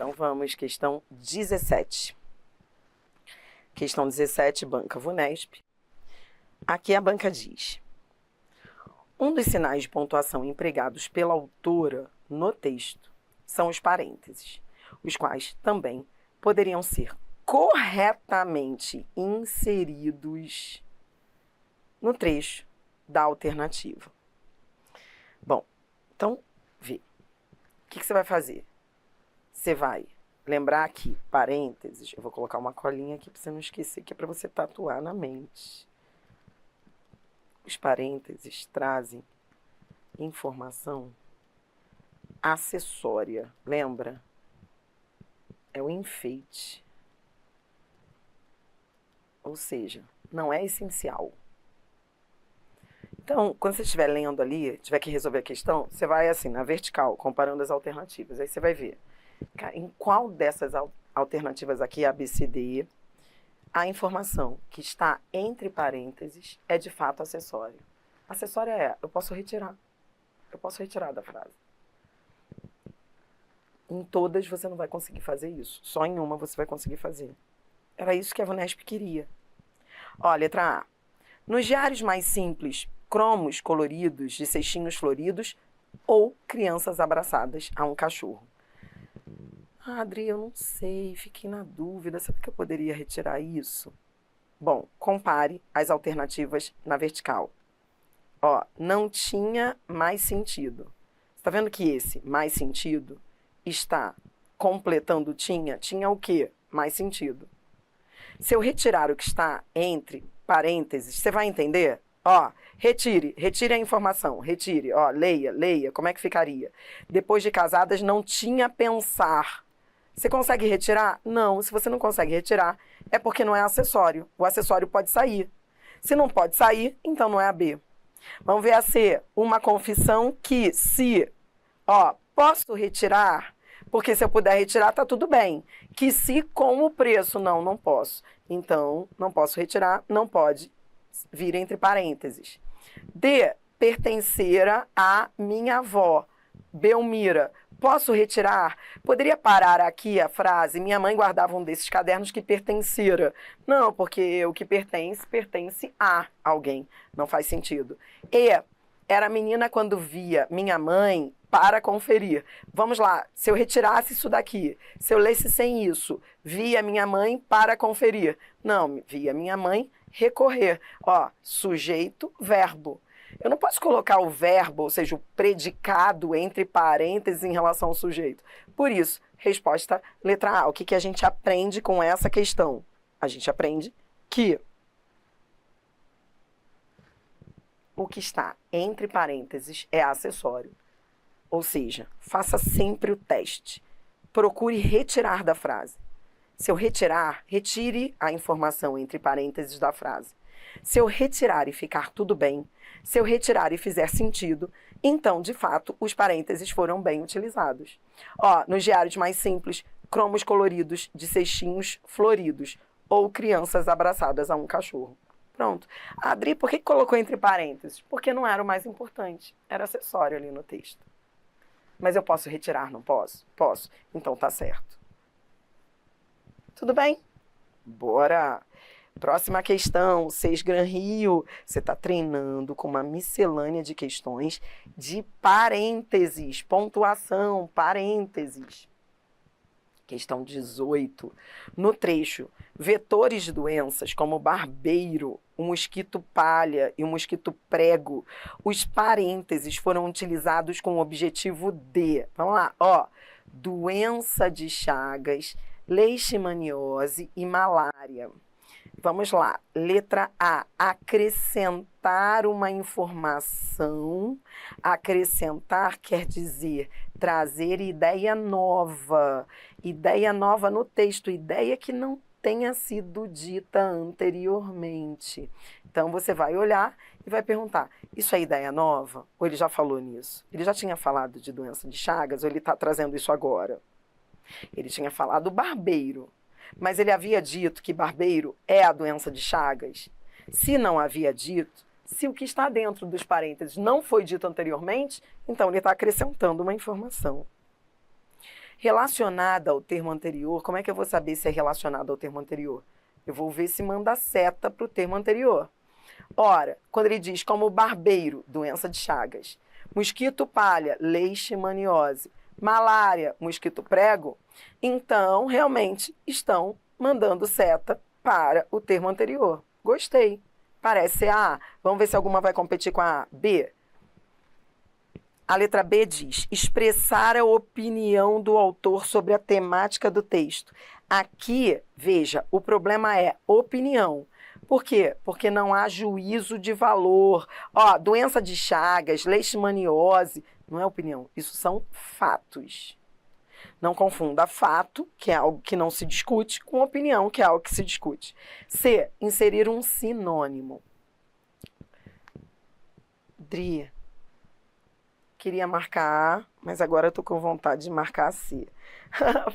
Então vamos, questão 17. Questão 17, banca VUNESP. Aqui a banca diz: um dos sinais de pontuação empregados pela autora no texto são os parênteses, os quais também poderiam ser corretamente inseridos no trecho da alternativa. Bom, então, vê. O que você vai fazer? Você vai lembrar aqui, parênteses, eu vou colocar uma colinha aqui para você não esquecer, que é para você tatuar na mente. Os parênteses trazem informação acessória, lembra? É o enfeite. Ou seja, não é essencial. Então, quando você estiver lendo ali, tiver que resolver a questão, você vai assim, na vertical, comparando as alternativas. Aí você vai ver em qual dessas alternativas aqui, A, B, C, D, E, a informação que está entre parênteses é de fato acessório. Acessório é, eu posso retirar da frase. Em todas você não vai conseguir fazer isso. Só em uma você vai conseguir fazer. Era isso que a VUNESP queria. Ó, letra A. Nos diários mais simples, cromos coloridos de cestinhos floridos ou crianças abraçadas a um cachorro. Ah, Adri, eu não sei, fiquei na dúvida. Será que eu poderia retirar isso? Bom, compare as alternativas na vertical. Ó, não tinha mais sentido. Você tá vendo que esse mais sentido está completando tinha? Tinha o quê? Mais sentido. Se eu retirar o que está entre parênteses, você vai entender? Ó, retire a informação, retire, ó, leia, como é que ficaria? Depois de casadas, não tinha pensar. Você consegue retirar? Não, se você não consegue retirar, é porque não é acessório. O acessório pode sair. Se não pode sair, então não é a B. Vamos ver a C. Uma confissão que se, ó, posso retirar, porque se eu puder retirar, tá tudo bem. Que se com o preço, não posso. Então, não posso retirar, não pode vir entre parênteses. D. Pertencera a minha avó, Belmira. Posso retirar? Poderia parar aqui a frase, minha mãe guardava um desses cadernos que pertencera. Não, porque o que pertence a alguém. Não faz sentido. E. Era a menina quando via minha mãe para conferir. Vamos lá, se eu retirasse isso daqui, se eu lesse sem isso, via minha mãe para conferir. Não, via minha mãe recorrer. Ó, sujeito, verbo. Eu não posso colocar o verbo, ou seja, o predicado entre parênteses em relação ao sujeito. Por isso, resposta letra A. O que a gente aprende com essa questão? A gente aprende que o que está entre parênteses é acessório. Ou seja, faça sempre o teste. Procure retirar da frase. Se eu retirar, retire a informação entre parênteses da frase. Se eu retirar e ficar tudo bem, se eu retirar e fizer sentido, então, de fato, os parênteses foram bem utilizados. Ó, nos diários mais simples, cromos coloridos de cestinhos floridos ou crianças abraçadas a um cachorro. Pronto. Adri, por que colocou entre parênteses? Porque não era o mais importante. Era acessório ali no texto. Mas eu posso retirar, não posso? Posso. Então tá certo. Tudo bem? Bora! Próxima questão, 6 Gran Rio. Você está treinando com uma miscelânea de questões de parênteses, pontuação, parênteses. Questão 18. No trecho, vetores de doenças como barbeiro, o mosquito palha e o mosquito prego, os parênteses foram utilizados com o objetivo de, vamos lá, ó, doença de Chagas, leishmaniose e malária. Vamos lá, letra A, acrescentar uma informação. Acrescentar quer dizer trazer ideia nova no texto, ideia que não tenha sido dita anteriormente. Então, você vai olhar e vai perguntar, isso é ideia nova? Ou ele já falou nisso? Ele já tinha falado de doença de Chagas ou ele está trazendo isso agora? Ele tinha falado barbeiro. Mas ele havia dito que barbeiro é a doença de Chagas? Se não havia dito, se o que está dentro dos parênteses não foi dito anteriormente, então ele está acrescentando uma informação. Relacionada ao termo anterior, como é que eu vou saber se é relacionado ao termo anterior? Eu vou ver se manda seta para o termo anterior. Ora, quando ele diz como barbeiro, doença de Chagas, mosquito palha, leishmaniose, malária, mosquito prego, então realmente estão mandando seta para o termo anterior. Gostei. Parece ser a A. Vamos ver se alguma vai competir com a B. A letra B diz: expressar a opinião do autor sobre a temática do texto. Aqui, veja, o problema é opinião. Por quê? Porque não há juízo de valor. Ó, doença de Chagas, leishmaniose, não é opinião, isso são fatos. Não confunda fato, que é algo que não se discute, com opinião, que é algo que se discute. C, inserir um sinônimo. Dri, queria marcar A, mas agora eu tô com vontade de marcar C.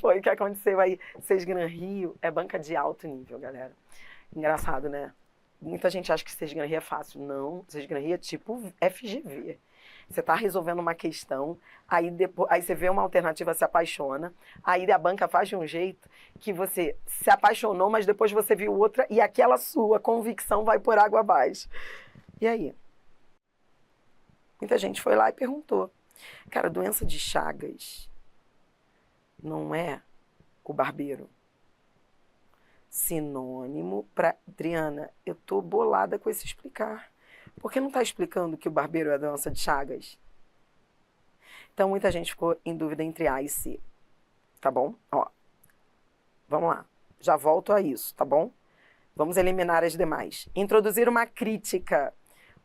Foi o que aconteceu aí. Sesgran Rio é banca de alto nível, galera. Engraçado, né? Muita gente acha que Sesgran Rio é fácil. Não, Sesgran Rio é tipo FGV. Você está resolvendo uma questão, aí você vê uma alternativa, se apaixona, aí a banca faz de um jeito que você se apaixonou, mas depois você viu outra e aquela sua convicção vai por água abaixo. E aí? Muita gente foi lá e perguntou. Cara, doença de Chagas não é o barbeiro? Sinônimo para... Adriana, eu tô bolada com esse explicar. Por que não está explicando que o barbeiro é a doença de Chagas? Então, muita gente ficou em dúvida entre A e C. Tá bom? Ó, vamos lá. Já volto a isso, tá bom? Vamos eliminar as demais. Introduzir uma crítica.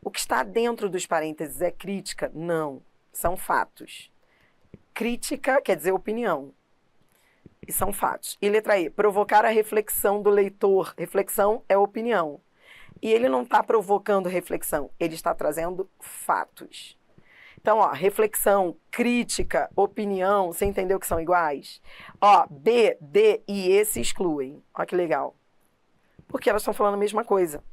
O que está dentro dos parênteses é crítica? Não. São fatos. Crítica quer dizer opinião. E são fatos. E letra E, provocar a reflexão do leitor. Reflexão é opinião. E ele não está provocando reflexão, ele está trazendo fatos. Então, ó, reflexão, crítica, opinião, você entendeu que são iguais? Ó, B, D e E se excluem. Ó que legal. Porque elas estão falando a mesma coisa.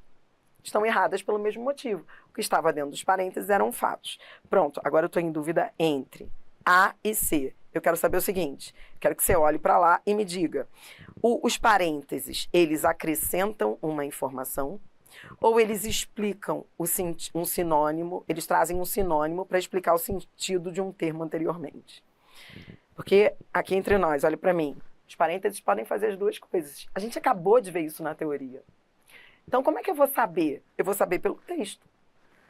Estão erradas pelo mesmo motivo. O que estava dentro dos parênteses eram fatos. Pronto, agora eu estou em dúvida entre A e C. Eu quero saber o seguinte, quero que você olhe para lá e me diga. Os parênteses, eles acrescentam uma informação ou eles explicam um sinônimo, eles trazem um sinônimo para explicar o sentido de um termo anteriormente. Porque aqui entre nós, olha para mim, os parênteses podem fazer as duas coisas. A gente acabou de ver isso na teoria. Então, como é que eu vou saber? Eu vou saber pelo texto.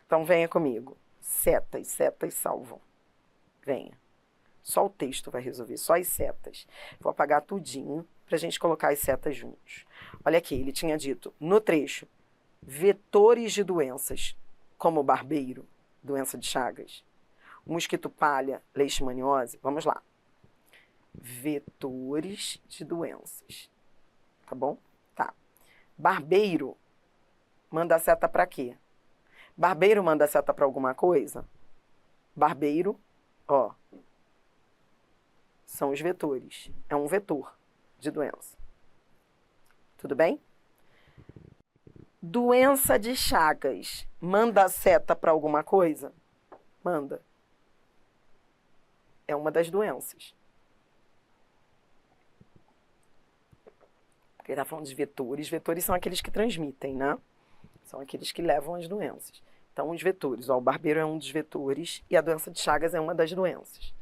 Então, venha comigo. Setas, setas salvam. Venha. Só o texto vai resolver, só as setas. Vou apagar tudinho para a gente colocar as setas juntos. Olha aqui, ele tinha dito no trecho, vetores de doenças, como barbeiro, doença de Chagas, mosquito palha, leishmaniose, vamos lá. Vetores de doenças, tá bom? Tá. Barbeiro manda seta para quê? Barbeiro manda seta para alguma coisa? Barbeiro, ó, são os vetores, é um vetor de doença. Tudo bem? Doença de Chagas, manda seta para alguma coisa? Manda. É uma das doenças. Porque ele está falando de vetores. Vetores são aqueles que transmitem, né? São aqueles que levam as doenças. Então, os vetores. Ó, o barbeiro é um dos vetores e a doença de Chagas é uma das doenças.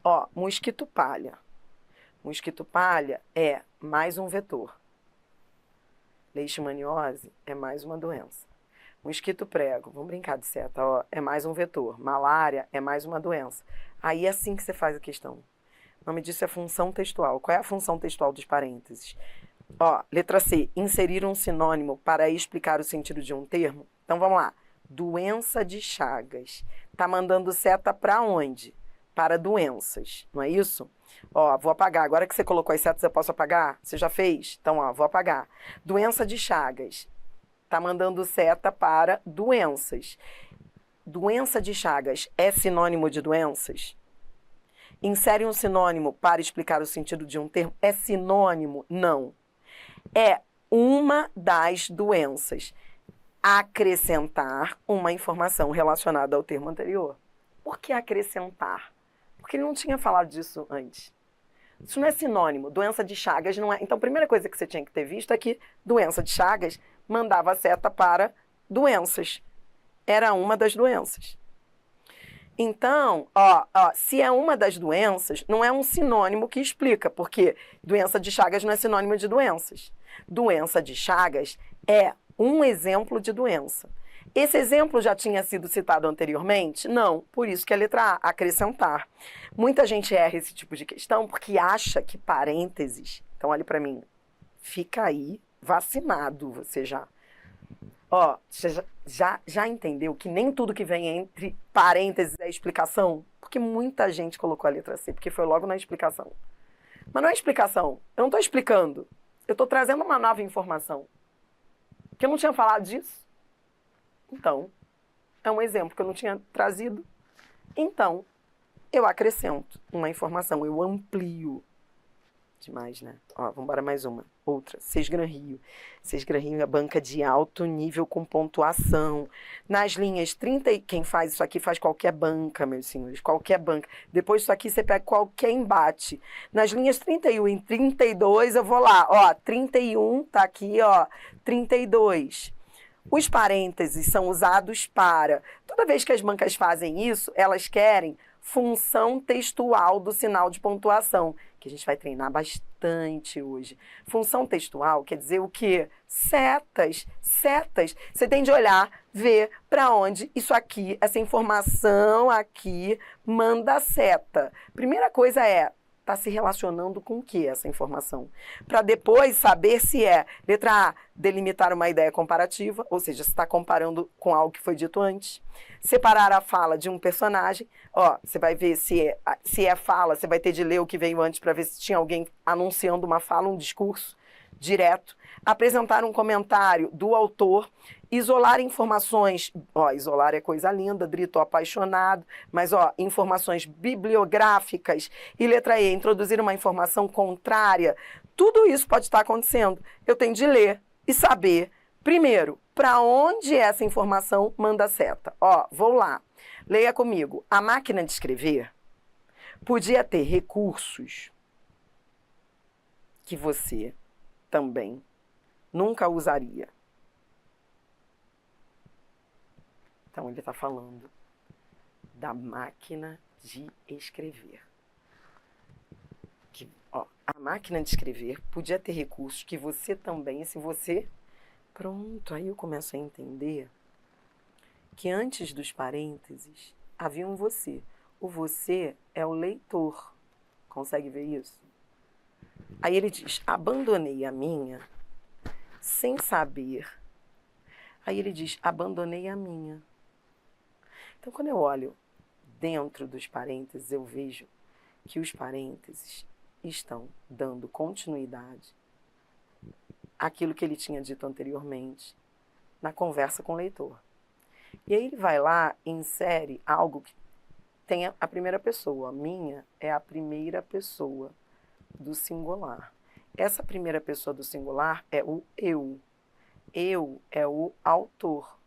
Ó, mosquito palha. Mosquito palha é mais um vetor. Leishmaniose é mais uma doença. Mosquito prego, vamos brincar de seta, ó, é mais um vetor. Malária é mais uma doença. Aí é assim que você faz a questão. O nome disso é função textual. Qual é a função textual dos parênteses? Ó, letra C, inserir um sinônimo para explicar o sentido de um termo. Então vamos lá. Doença de Chagas. Tá mandando seta para onde? Para doenças, não é isso? Ó, vou apagar. Agora que você colocou as setas, eu posso apagar? Você já fez? Então, ó, vou apagar. Doença de Chagas. Tá mandando seta para doenças. Doença de Chagas é sinônimo de doenças? Insere um sinônimo para explicar o sentido de um termo? É sinônimo? Não. É uma das doenças. Acrescentar uma informação relacionada ao termo anterior. Por que acrescentar? Porque ele não tinha falado disso antes. Isso não é sinônimo. Doença de Chagas não é. Então, a primeira coisa que você tinha que ter visto é que doença de Chagas mandava seta para doenças. Era uma das doenças. Então, se é uma das doenças, não é um sinônimo que explica, porque doença de Chagas não é sinônimo de doenças. Doença de Chagas é um exemplo de doença. Esse exemplo já tinha sido citado anteriormente? Não, por isso que a letra A, acrescentar. Muita gente erra esse tipo de questão porque acha que parênteses... Então, olhe para mim, fica aí vacinado, você já... Você já entendeu que nem tudo que vem entre parênteses é explicação? Porque muita gente colocou a letra C, porque foi logo na explicação. Mas não é explicação, eu não estou explicando. Eu estou trazendo uma nova informação. Que eu não tinha falado disso. Então, é um exemplo que eu não tinha trazido. Então, eu acrescento uma informação, eu amplio. Demais, né? Vamos embora mais uma. Outra, Sesgran Rio. Sesgran Rio é banca de alto nível com pontuação. Nas linhas 30, quem faz isso aqui faz qualquer banca, meus senhores, qualquer banca. Depois disso aqui você pega qualquer embate. Nas linhas 31 e 32 eu vou lá, 31 tá aqui, 32. Os parênteses são usados para... Toda vez que as bancas fazem isso, elas querem função textual do sinal de pontuação, que a gente vai treinar bastante hoje. Função textual quer dizer o quê? Setas. Você tem de olhar, ver para onde isso aqui, essa informação aqui, manda seta. Primeira coisa está se relacionando com o que essa informação? Para depois saber se é, letra A, delimitar uma ideia comparativa, ou seja, se está comparando com algo que foi dito antes. Separar a fala de um personagem, você vai ver se é fala, você vai ter de ler o que veio antes para ver se tinha alguém anunciando uma fala, um discurso direto. Apresentar um comentário do autor, isolar informações, isolar é coisa linda, Drito, apaixonado, mas informações bibliográficas, e letra E, introduzir uma informação contrária, tudo isso pode estar acontecendo. Eu tenho de ler e saber, primeiro, para onde essa informação manda seta. Vou lá, leia comigo. A máquina de escrever podia ter recursos que você também nunca usaria. Então, ele está falando da máquina de escrever. A máquina de escrever podia ter recursos que você também, se você... Pronto, aí eu começo a entender que antes dos parênteses havia um você. O você é o leitor. Consegue ver isso? Aí ele diz, abandonei a minha sem saber. Aí ele diz, abandonei a minha. Então, quando eu olho dentro dos parênteses, eu vejo que os parênteses estão dando continuidade àquilo que ele tinha dito anteriormente na conversa com o leitor. E aí ele vai lá e insere algo que tem a primeira pessoa. A minha é a primeira pessoa do singular. Essa primeira pessoa do singular é o eu. Eu é o autor.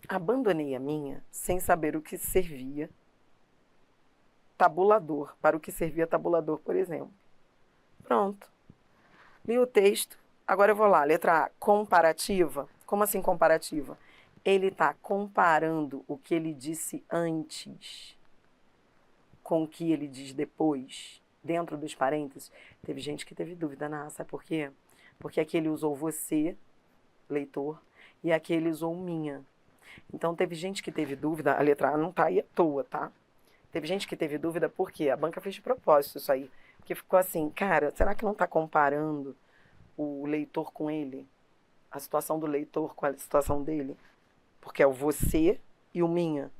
Abandonei a minha sem saber o que servia tabulador, para o que servia tabulador, por exemplo. Pronto. Li o texto, agora eu vou lá, letra A, comparativa. Como assim comparativa? Ele está comparando o que ele disse antes com o que ele diz depois, dentro dos parênteses. Teve gente que teve dúvida, sabe por quê? Porque aqui ele usou você, leitor, e aqui ele usou minha. Então teve gente que teve dúvida, a letra A não está aí à toa, tá? Teve gente que teve dúvida por quê? A banca fez de propósito isso aí. Porque ficou assim, cara, será que não está comparando o leitor com ele? A situação do leitor com a situação dele? Porque é o você e o minha.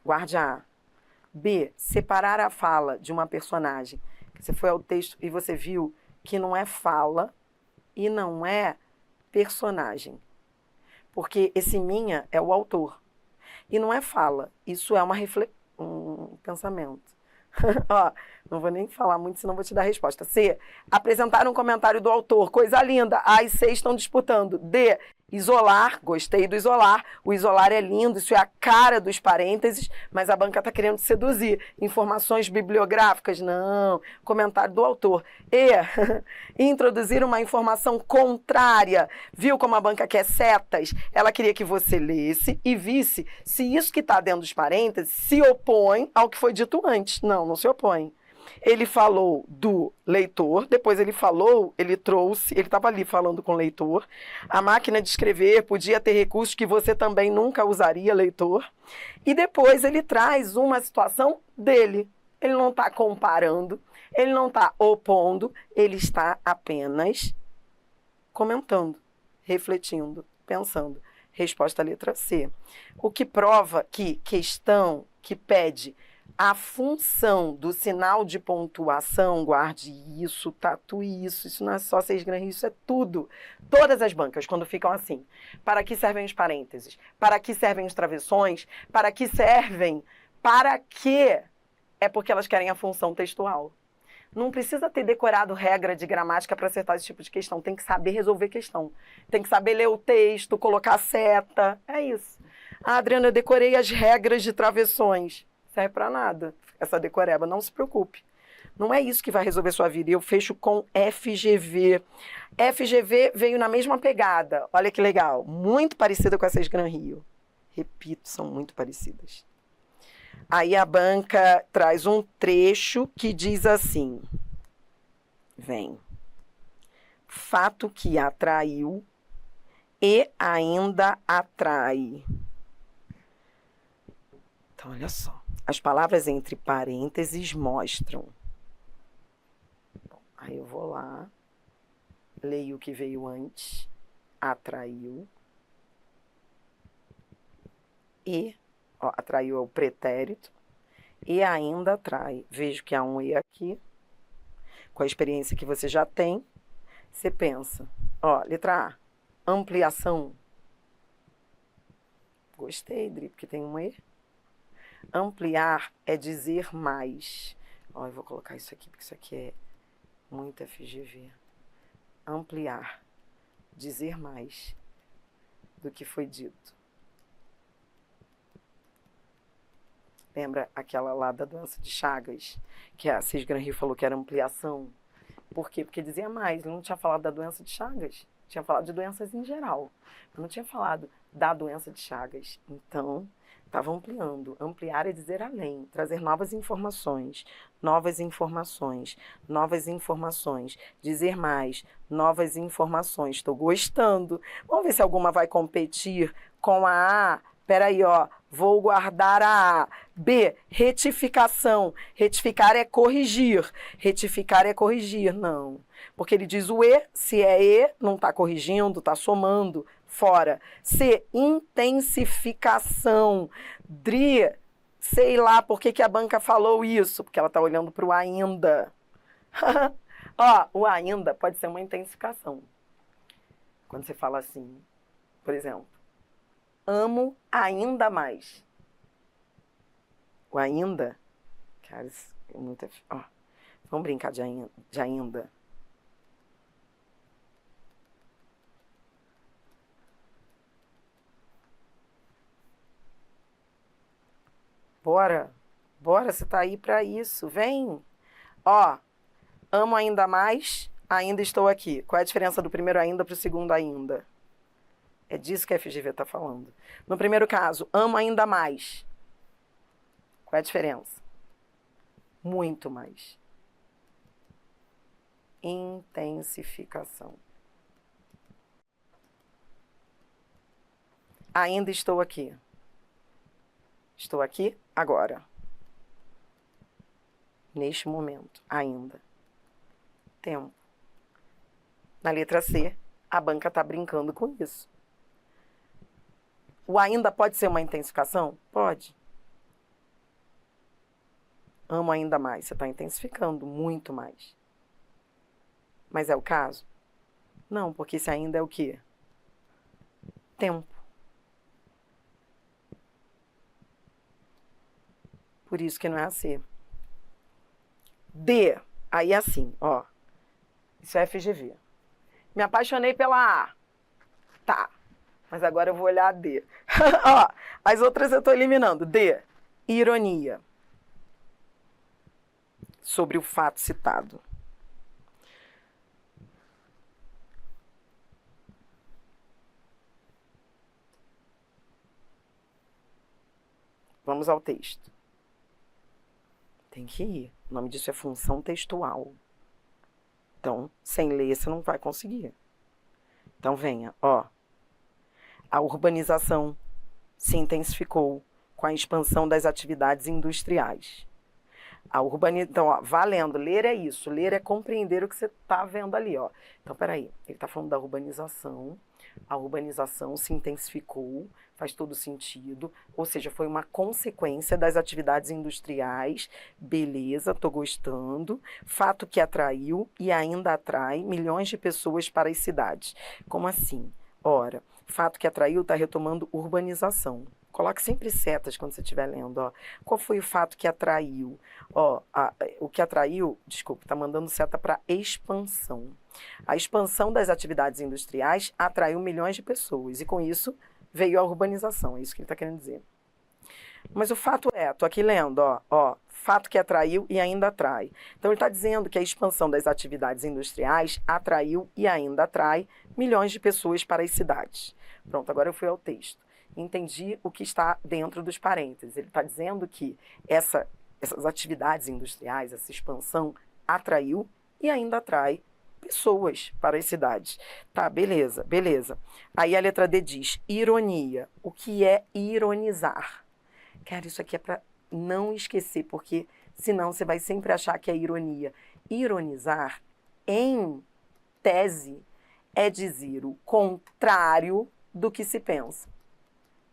Guarde a A. B, separar a fala de uma personagem. Você foi ao texto e você viu que não é fala e não é personagem. Porque esse minha é o autor. E não é fala. Isso é um pensamento. Não vou nem falar muito, senão vou te dar a resposta. C, apresentar um comentário do autor. Coisa linda. A e C estão disputando. D, Isolar, gostei do isolar. O isolar é lindo, isso é a cara dos parênteses, mas a banca está querendo seduzir. Informações bibliográficas? Não. Comentário do autor. E introduzir uma informação contrária. Viu como a banca quer setas? Ela queria que você lesse e visse se isso que está dentro dos parênteses se opõe ao que foi dito antes. Não, não se opõe. Ele falou do leitor, depois ele trouxe, ele estava ali falando com o leitor. A máquina de escrever podia ter recursos que você também nunca usaria, leitor. E depois ele traz uma situação dele. Ele não está comparando, ele não está opondo, ele está apenas comentando, refletindo, pensando. Resposta à letra C. O que prova que questão que pede a função do sinal de pontuação, guarde isso, tatue isso não é só 6 gramas, isso é tudo. Todas as bancas, quando ficam assim, para que servem os parênteses? Para que servem os travessões? Para que servem? Para quê? É porque elas querem a função textual. Não precisa ter decorado regra de gramática para acertar esse tipo de questão. Tem que saber resolver questão. Tem que saber ler o texto, colocar seta. É isso. Ah, Adriana, eu decorei as regras de travessões. Serve para nada essa decoreba, não se preocupe. Não é isso que vai resolver sua vida. E eu fecho com FGV. FGV veio na mesma pegada. Olha que legal. Muito parecida com essas Gran Rio. Repito, são muito parecidas. Aí a banca traz um trecho que diz assim. Vem. Fato que atraiu e ainda atrai. Então, olha só. As palavras entre parênteses mostram. Bom, aí eu vou lá, leio o que veio antes, atraiu, e, atraiu é o pretérito, e ainda atrai. Vejo que há um e aqui, com a experiência que você já tem, você pensa, letra A, ampliação. Gostei, Dri, porque tem um e. Ampliar é dizer mais. Eu vou colocar isso aqui, porque isso aqui é muito FGV. Ampliar. Dizer mais do que foi dito. Lembra aquela lá da doença de Chagas? Que a Cis Gran Rio falou que era ampliação. Por quê? Porque dizia mais. Ele não tinha falado da doença de Chagas. Tinha falado de doenças em geral. Não tinha falado da doença de Chagas. Então, estava ampliando. Ampliar é dizer além, trazer novas informações, novas informações, novas informações, dizer mais, novas informações. Estou gostando. Vamos ver se alguma vai competir com a A. Peraí, vou guardar a A. B, retificação. Retificar é corrigir. Retificar é corrigir, não. Porque ele diz o E, se é E, não está corrigindo, está somando. Fora. C, intensificação. Dri, sei lá por que a banca falou isso, porque ela está olhando para o ainda. O ainda pode ser uma intensificação. Quando você fala assim, por exemplo, amo ainda mais. O ainda, cara, isso é muito... vamos brincar de ainda. Bora, você tá aí para isso, vem. Amo ainda mais, ainda estou aqui. Qual é a diferença do primeiro ainda para o segundo ainda? É disso que a FGV está falando. No primeiro caso, amo ainda mais. Qual é a diferença? Muito mais. Intensificação. Ainda estou aqui. Estou aqui agora. Neste momento, ainda. Tempo. Na letra C, a banca está brincando com isso. O ainda pode ser uma intensificação? Pode. Amo ainda mais. Você está intensificando muito mais. Mas é o caso? Não, porque esse ainda é o quê? Tempo. Por isso que não é a C. D. Aí é assim, Isso é FGV. Me apaixonei pela A. Tá. Mas agora eu vou olhar a D. Ó, as outras eu estou eliminando. D, ironia. Sobre o fato citado. Vamos ao texto. Tem que ir. O nome disso é função textual. Então, sem ler, você não vai conseguir. Então, venha, ó. A urbanização se intensificou com a expansão das atividades industriais. Então, ó, valendo, ler é isso. Ler é compreender o que você está vendo ali, ó. Então, peraí, ele está falando da urbanização. A urbanização se intensificou, faz todo sentido, ou seja, foi uma consequência das atividades industriais, beleza, estou gostando, fato que atraiu e ainda atrai milhões de pessoas para as cidades. Como assim? Ora, fato que atraiu está retomando urbanização. Coloque sempre setas quando você estiver lendo. Ó. Qual foi o fato que atraiu? Ó, o que atraiu, desculpa, está mandando seta para expansão. A expansão das atividades industriais atraiu milhões de pessoas e com isso veio a urbanização. É isso que ele está querendo dizer. Mas o fato é, estou aqui lendo, ó, fato que atraiu e ainda atrai. Então ele está dizendo que a expansão das atividades industriais atraiu e ainda atrai milhões de pessoas para as cidades. Pronto, agora eu fui ao texto. Entendi o que está dentro dos parênteses. Ele está dizendo que essas atividades industriais, essa expansão, atraiu e ainda atrai pessoas para as cidades. Tá, beleza, beleza. Aí a letra D diz, ironia. O que é ironizar? Cara, isso aqui é para não esquecer, porque senão você vai sempre achar que é ironia. Ironizar, em tese, é dizer o contrário do que se pensa.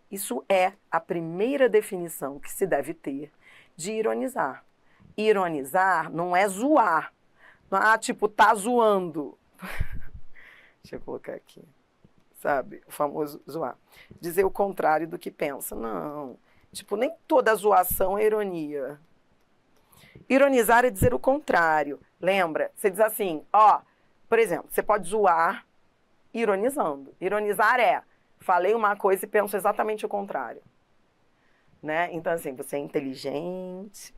Isso é a primeira definição que se deve ter de ironizar. Ironizar não é zoar. Ah, tipo, tá zoando. Deixa eu colocar aqui. Sabe? O famoso zoar. Dizer o contrário do que pensa. Não. Tipo, nem toda zoação é ironia. Ironizar é dizer o contrário. Lembra? Você diz assim, ó, por exemplo, você pode zoar ironizando. Ironizar é, falei uma coisa e penso exatamente o contrário. Né? Então, assim, você é inteligente,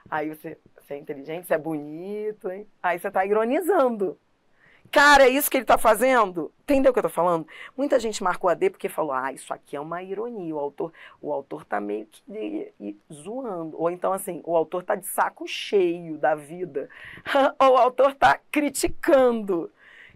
aí você é inteligente, você é bonito, hein? Aí você está ironizando. Cara, é isso que ele está fazendo? Entendeu o que eu estou falando? Muita gente marcou a D porque falou, isso aqui é uma ironia, o autor está meio que zoando. Ou então, assim, o autor está de saco cheio da vida. Ou o autor está criticando.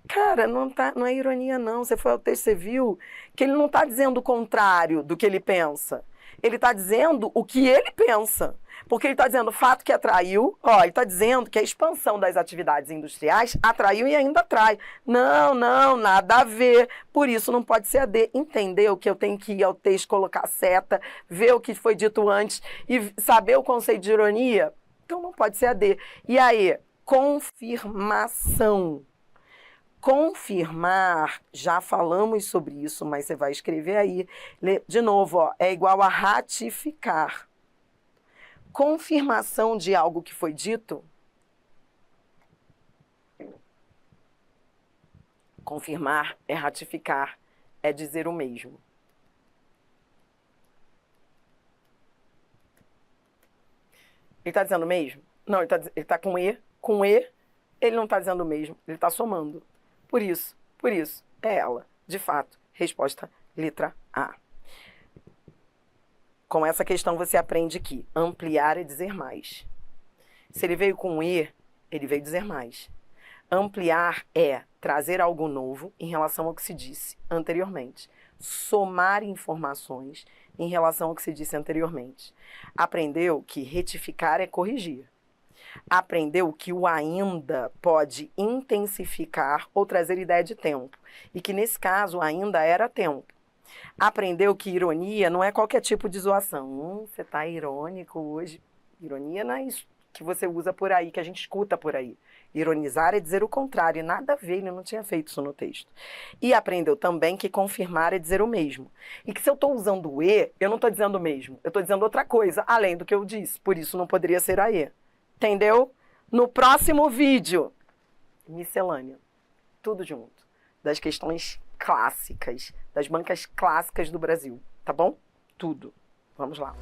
Cara, não é ironia não, você foi ao texto, você viu que ele não está dizendo o contrário do que ele pensa. Ele está dizendo o que ele pensa. Porque ele está dizendo o fato que atraiu, ele está dizendo que a expansão das atividades industriais atraiu e ainda atrai. Não, nada a ver. Por isso não pode ser a D. Entendeu que eu tenho que ir ao texto, colocar seta, ver o que foi dito antes e saber o conceito de ironia? Então não pode ser a D. E aí, confirmação. Confirmar, já falamos sobre isso, mas você vai escrever aí. De novo, é igual a ratificar. Confirmação de algo que foi dito. Confirmar é ratificar, é dizer o mesmo. Ele está dizendo o mesmo? Não, ele está com E. Com E, ele não está dizendo o mesmo, ele está somando. Por isso, é ela. De fato, resposta letra A. Com essa questão você aprende que ampliar é dizer mais. Se ele veio com E, ele veio dizer mais. Ampliar é trazer algo novo em relação ao que se disse anteriormente. Somar informações em relação ao que se disse anteriormente. Aprendeu que retificar é corrigir. Aprendeu que o ainda pode intensificar ou trazer ideia de tempo. E que nesse caso ainda era tempo. Aprendeu que ironia não é qualquer tipo de zoação. Você está irônico hoje. Ironia não é isso que você usa por aí, que a gente escuta por aí. Ironizar é dizer o contrário, e nada a ver, ele não tinha feito isso no texto. E aprendeu também que confirmar é dizer o mesmo. E que se eu estou usando o E, eu não estou dizendo o mesmo. Eu estou dizendo outra coisa, além do que eu disse. Por isso não poderia ser a E. Entendeu? No próximo vídeo, miscelânea. Tudo junto. Das questões clássicas, das bancas clássicas do Brasil, tá bom? Tudo. Vamos lá.